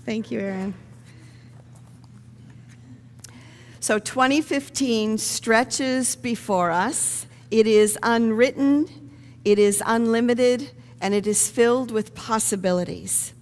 Thank you, Erin. So 2015 stretches before us. It is unwritten, it is unlimited, and it is filled with possibilities.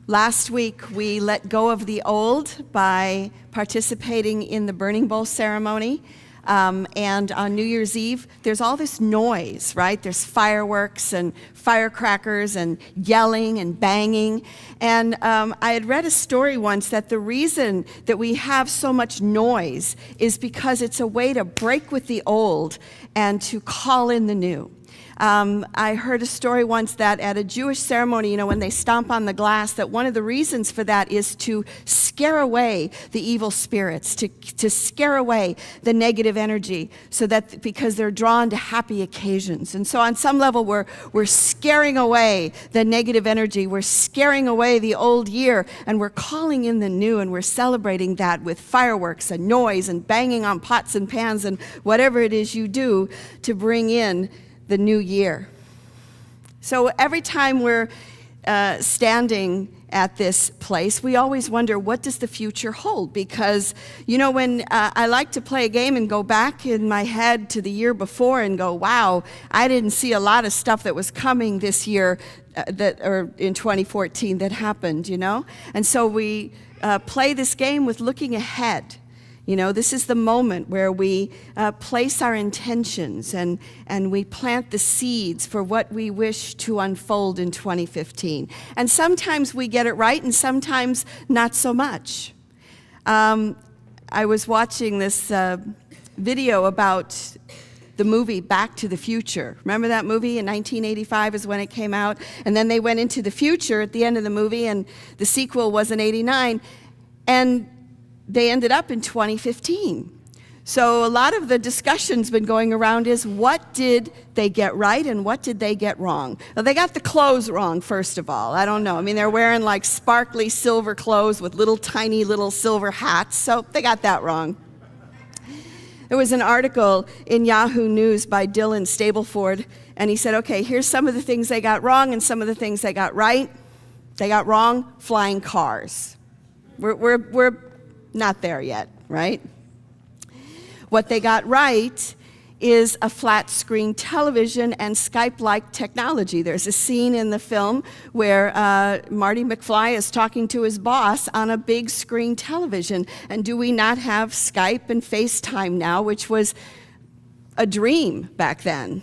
Last week, we let go of the old by participating in the Burning Bowl ceremony. And on New Year's Eve, there's all this noise, right? There's fireworks and firecrackers and yelling and banging. And I had read a story once that the reason that we have so much noise is because it's a way to break with the old and to call in the new. I heard a story once that at a Jewish ceremony, when they stomp on the glass, that one of the reasons for that is to scare away the evil spirits, to scare away the negative energy, so that because they're drawn to happy occasions. And so on some level, we're scaring away the negative energy, we're scaring away the old year, and we're calling in the new, and we're celebrating that with fireworks and noise and banging on pots and pans and whatever it is you do to bring in the new year. So every time we're standing at this place, we always wonder, what does the future hold? Because, when I like to play a game and go back in my head to the year before and go, wow, I didn't see a lot of stuff that was coming this year or in 2014 that happened, And so we play this game with looking ahead. This is the moment where we place our intentions and we plant the seeds for what we wish to unfold in 2015. And sometimes we get it right and sometimes not so much. I was watching this video about the movie Back to the Future. Remember that movie? In 1985 is when it came out. And then they went into the future at the end of the movie, and the sequel was in 89. And they ended up in 2015. So a lot of the discussion's been going around is, what did they get right and what did they get wrong? Well, they got the clothes wrong, first of all. I don't know. They're wearing like sparkly silver clothes with tiny little silver hats, so they got that wrong. There was an article in Yahoo News by Dylan Stableford, and he said, okay, here's some of the things they got wrong and some of the things they got right. They got wrong flying cars. We're not there yet, right? What they got right is a flat screen television and Skype-like technology. There's a scene in the film where Marty McFly is talking to his boss on a big screen television. And do we not have Skype and FaceTime now, which was a dream back then?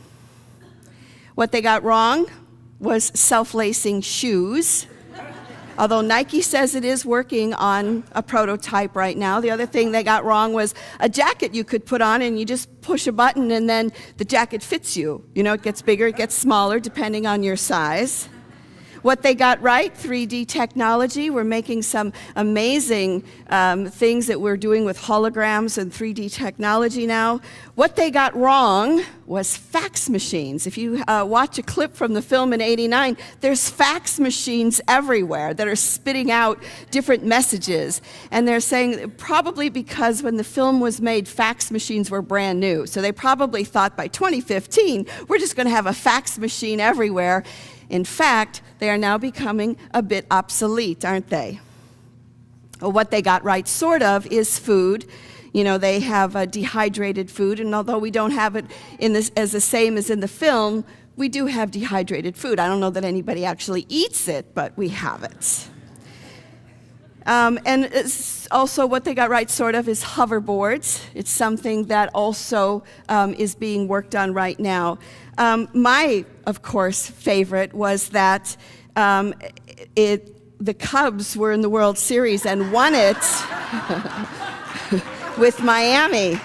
What they got wrong was self-lacing shoes. Although Nike says it is working on a prototype right now. The other thing they got wrong was a jacket you could put on and you just push a button and then the jacket fits you. It gets bigger, it gets smaller, depending on your size. What they got right, 3D technology. We're making some amazing things that we're doing with holograms and 3D technology now. What they got wrong was fax machines. If you watch a clip from the film in '89, there's fax machines everywhere that are spitting out different messages. And they're saying probably because when the film was made, fax machines were brand new. So they probably thought by 2015, we're just going to have a fax machine everywhere. In fact, they are now becoming a bit obsolete, aren't they? Well, what they got right, sort of, is food. They have dehydrated food, and although we don't have it as the same as in the film, we do have dehydrated food. I don't know that anybody actually eats it, but we have it. And it's also what they got right, sort of, is hoverboards. It's something that also is being worked on right now. My, of course, favorite was that the Cubs were in the World Series and won it with Miami.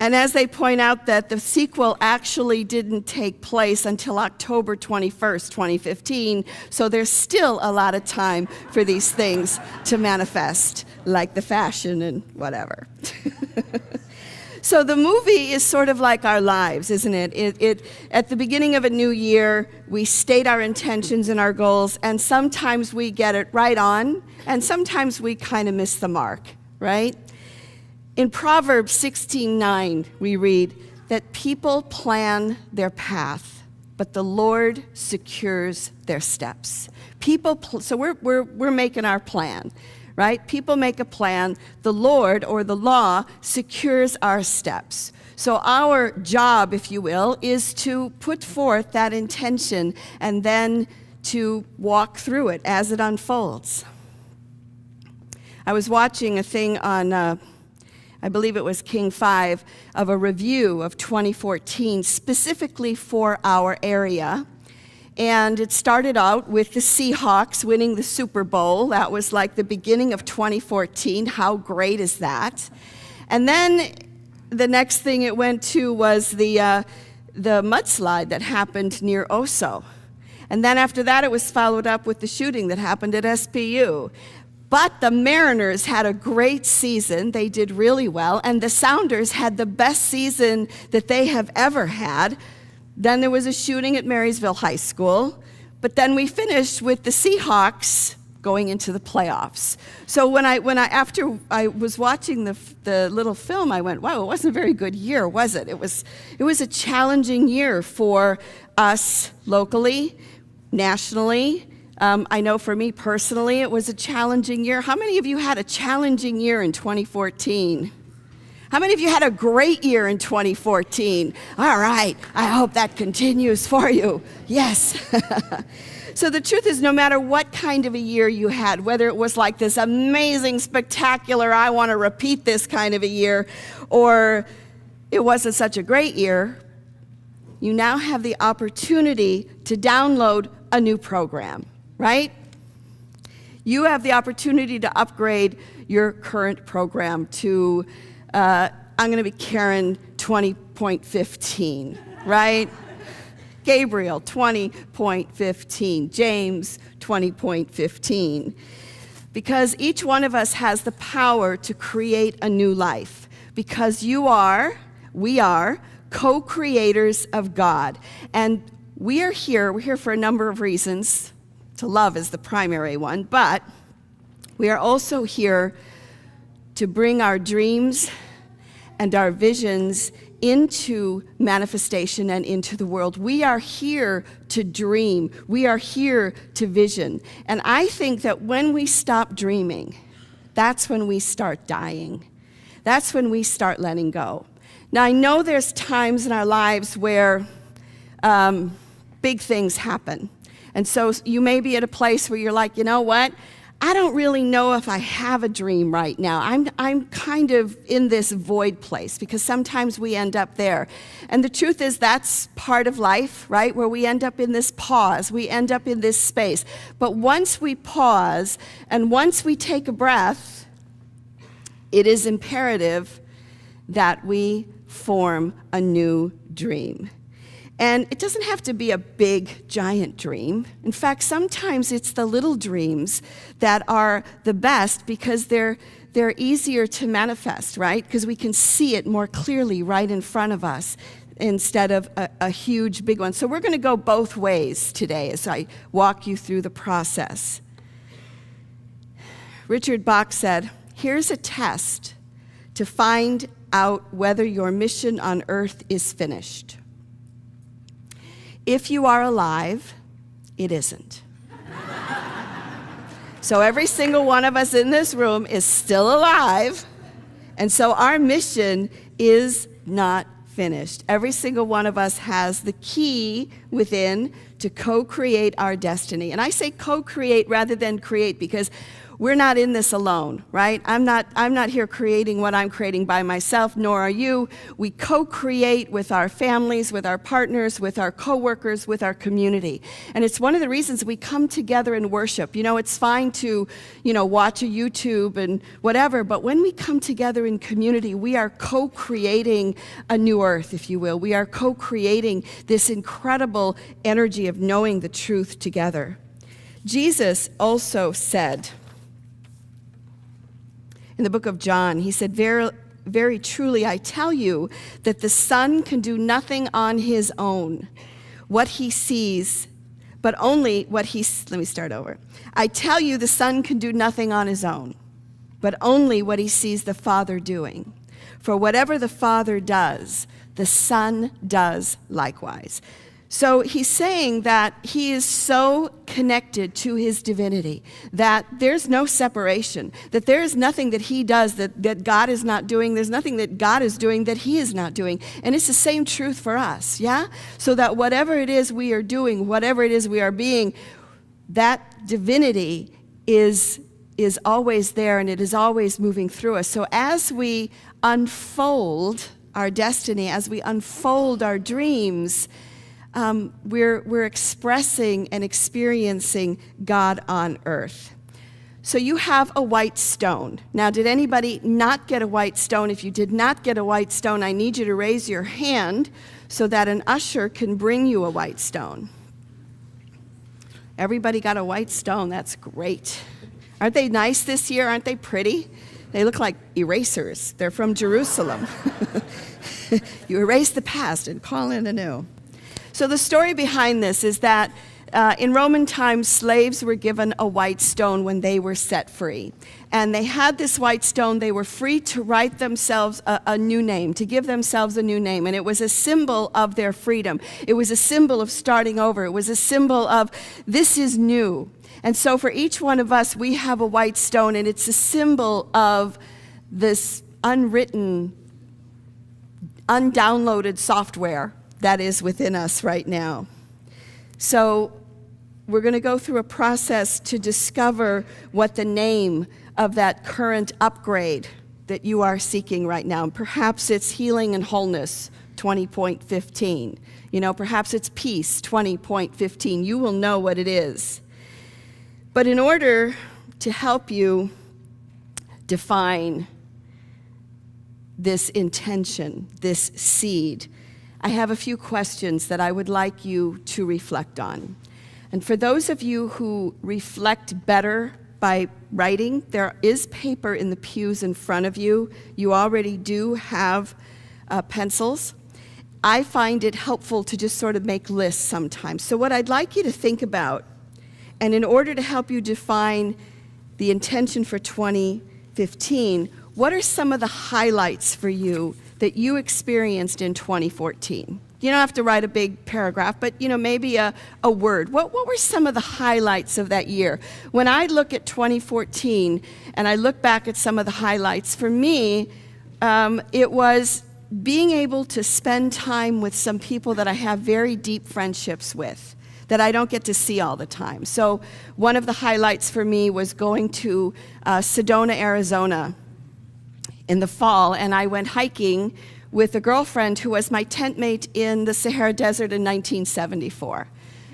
And as they point out, that the sequel actually didn't take place until October 21st, 2015, so there's still a lot of time for these things to manifest, like the fashion and whatever. So the movie is sort of like our lives, isn't it? It at the beginning of a new year, we state our intentions and our goals, and sometimes we get it right on, and sometimes we kind of miss the mark, right? In Proverbs 16:9, we read that people plan their path, but the Lord secures their steps. So we're making our plan, right? People make a plan. The Lord, or the law, secures our steps. So our job, if you will, is to put forth that intention and then to walk through it as it unfolds. I was watching a thing on, I believe it was King 5, of a review of 2014, specifically for our area. And it started out with the Seahawks winning the Super Bowl. That was like the beginning of 2014. How great is that? And then the next thing it went to was the mudslide that happened near Oso. And then after that, it was followed up with the shooting that happened at SPU. But the Mariners had a great season. They did really well. And the Sounders had the best season that they have ever had. Then there was a shooting at Marysville High School. But then we finished with the Seahawks going into the playoffs. So after I was watching the little film, I went, wow, it wasn't a very good year, was it? It was a challenging year for us locally, nationally. I know for me personally, it was a challenging year. How many of you had a challenging year in 2014? How many of you had a great year in 2014? All right, I hope that continues for you. Yes. So the truth is, no matter what kind of a year you had, whether it was like this amazing, spectacular, I want to repeat this kind of a year, or it wasn't such a great year, you now have the opportunity to download a new program, right? You have the opportunity to upgrade your current program to, I'm going to be Karen 20.15, right? Gabriel 20.15, James 20.15. Because each one of us has the power to create a new life. Because we are co-creators of God. And we're here for a number of reasons. To love is the primary one, but we are also here to bring our dreams and our visions into manifestation and into the world. We are here to dream. We are here to vision. And I think that when we stop dreaming, that's when we start dying. That's when we start letting go. Now, I know there's times in our lives where big things happen. And so you may be at a place where you're like, you know what? I don't really know if I have a dream right now. I'm kind of in this void place, because sometimes we end up there. And the truth is, that's part of life, right? Where we end up in this pause, we end up in this space. But once we pause and once we take a breath, it is imperative that we form a new dream. And it doesn't have to be a big, giant dream. In fact, sometimes it's the little dreams that are the best, because they're easier to manifest, right? Because we can see it more clearly right in front of us instead of a huge, big one. So we're going to go both ways today as I walk you through the process. Richard Bach said, "Here's a test to find out whether your mission on earth is finished. If you are alive, it isn't." So every single one of us in this room is still alive, and so our mission is not finished. Every single one of us has the key within to co-create our destiny. And I say co-create rather than create, because we're not in this alone, right? I'm not here creating what I'm creating by myself, nor are you. We co-create with our families, with our partners, with our coworkers, with our community. And it's one of the reasons we come together and worship. You know, it's fine to, watch a YouTube and whatever, but when we come together in community, we are co-creating a new earth, if you will. We are co-creating this incredible energy of knowing the truth together. Jesus also said, in the book of John, he said, very, very truly, I tell you that the Son can do nothing on his own, what he sees, but only what he, let me start over. I tell you the Son can do nothing on his own, but only what he sees the Father doing. For whatever the Father does, the Son does likewise. So he's saying that he is so connected to his divinity that there's no separation, that there is nothing that he does that God is not doing. There's nothing that God is doing that he is not doing. And it's the same truth for us, yeah? So that whatever it is we are doing, whatever it is we are being, that divinity is always there, and it is always moving through us. So as we unfold our destiny, as we unfold our dreams, we're expressing and experiencing God on earth. So you have a white stone. Now, did anybody not get a white stone? If you did not get a white stone, I need you to raise your hand so that an usher can bring you a white stone. Everybody got a white stone. That's great. Aren't they nice this year? Aren't they pretty? They look like erasers. They're from Jerusalem. You erase the past and call in the new. So the story behind this is that in Roman times, slaves were given a white stone when they were set free. And they had this white stone. They were free to write themselves a new name, to give themselves a new name. And it was a symbol of their freedom. It was a symbol of starting over. It was a symbol of this is new. And so for each one of us, we have a white stone, and it's a symbol of this unwritten, undownloaded software that is within us right now. So we're going to go through a process to discover what the name of that current upgrade that you are seeking right now. Perhaps it's healing and wholeness, 20.15. Perhaps it's peace, 20.15. You will know what it is. But in order to help you define this intention, this seed, I have a few questions that I would like you to reflect on. And for those of you who reflect better by writing, there is paper in the pews in front of you. You already do have pencils. I find it helpful to just sort of make lists sometimes. So what I'd like you to think about, and in order to help you define the intention for 2015, what are some of the highlights for you that you experienced in 2014? You don't have to write a big paragraph, but maybe a word. What were some of the highlights of that year? When I look at 2014 and I look back at some of the highlights, for me, it was being able to spend time with some people that I have very deep friendships with, that I don't get to see all the time. So one of the highlights for me was going to Sedona, Arizona in the fall, and I went hiking with a girlfriend who was my tent mate in the Sahara Desert in 1974.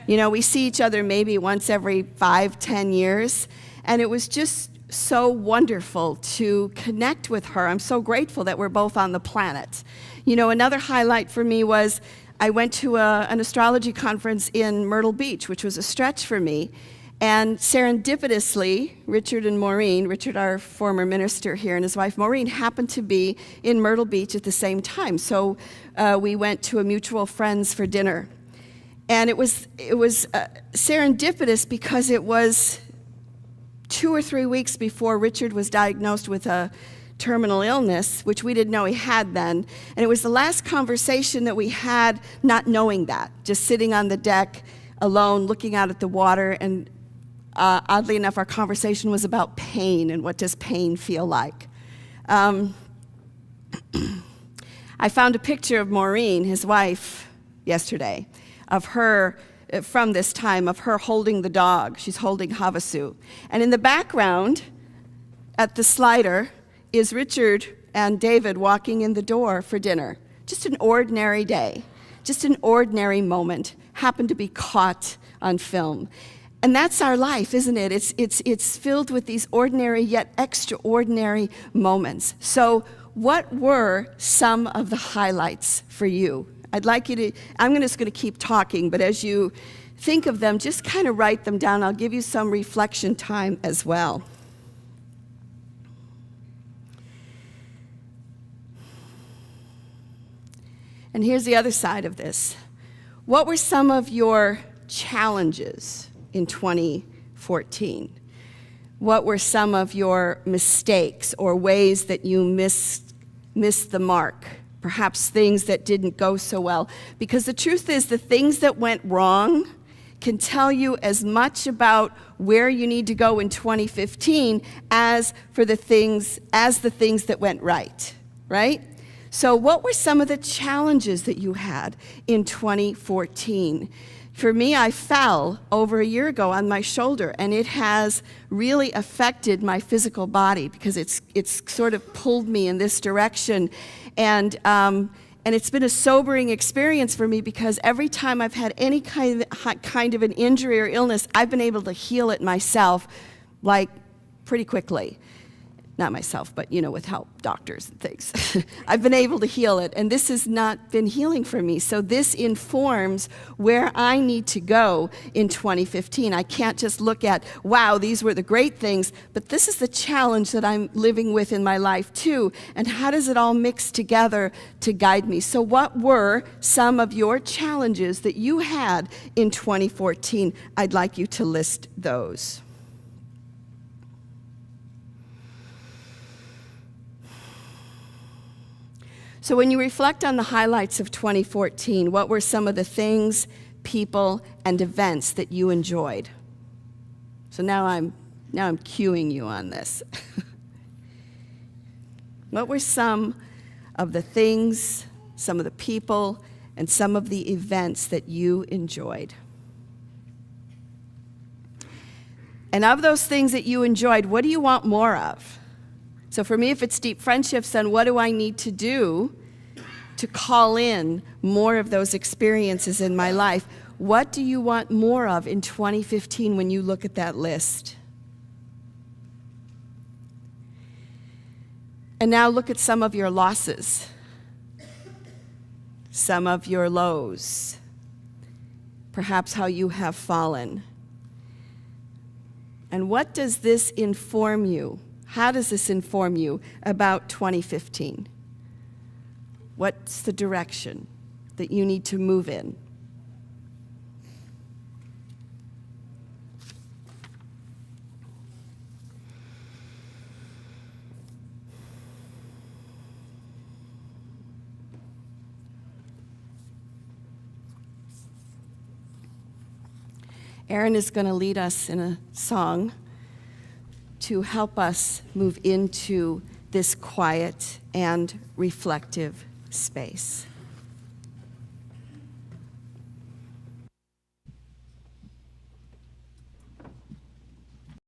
We see each other maybe once every 5-10 years, and it was just so wonderful to connect with her. I'm so grateful that we're both on the planet. Another highlight for me was I went to an astrology conference in Myrtle Beach, which was a stretch for me. And serendipitously, Richard, our former minister here, and his wife Maureen happened to be in Myrtle Beach at the same time. So we went to a mutual friends for dinner. And it was serendipitous because it was 2 or 3 weeks before Richard was diagnosed with a terminal illness, which we didn't know he had then. And it was the last conversation that we had not knowing that, just sitting on the deck alone, looking out at the water. And oddly enough, our conversation was about pain and what does pain feel like. I found a picture of Maureen, his wife, yesterday, of her, from this time, of her holding the dog. She's holding Havasu. And in the background, at the slider, is Richard and David walking in the door for dinner. Just an ordinary day, just an ordinary moment, happened to be caught on film. And that's our life, isn't it? It's filled with these ordinary yet extraordinary moments. So what were some of the highlights for you? I'd like you to, I'm just going to keep talking, but as you think of them, just kind of write them down. I'll give you some reflection time as well. And here's the other side of this. What were some of your challenges in 2014? What were some of your mistakes or ways that you missed the mark perhaps things that didn't go so well. Because the truth is, the things that went wrong can tell you as much about where you need to go in 2015 as the things that went right, right? So what were some of the challenges that you had in 2014? For me, I fell over a year ago on my shoulder, and it has really affected my physical body because it's sort of pulled me in this direction. And it's been a sobering experience for me because every time I've had any kind of an injury or illness, I've been able to heal it myself, like pretty quickly. Not myself, but with help, doctors and things. I've been able to heal it, and this has not been healing for me. So this informs where I need to go in 2015. I can't just look at, wow, these were the great things, but this is the challenge that I'm living with in my life too, and how does it all mix together to guide me? So what were some of your challenges that you had in 2014? I'd like you to list those. So when you reflect on the highlights of 2014, what were some of the things, people, and events that you enjoyed? So now I'm cueing you on this. What were some of the things, some of the people, and some of the events that you enjoyed? And of those things that you enjoyed, what do you want more of? So for me, if it's deep friendships, then what do I need to do to call in more of those experiences in my life? What do you want more of in 2015 when you look at that list? And now look at some of your losses, some of your lows, perhaps how you have fallen. And what does this inform you? How does this inform you about 2015? What's the direction that you need to move in? Aaron is going to lead us in a song to help us move into this quiet and reflective space.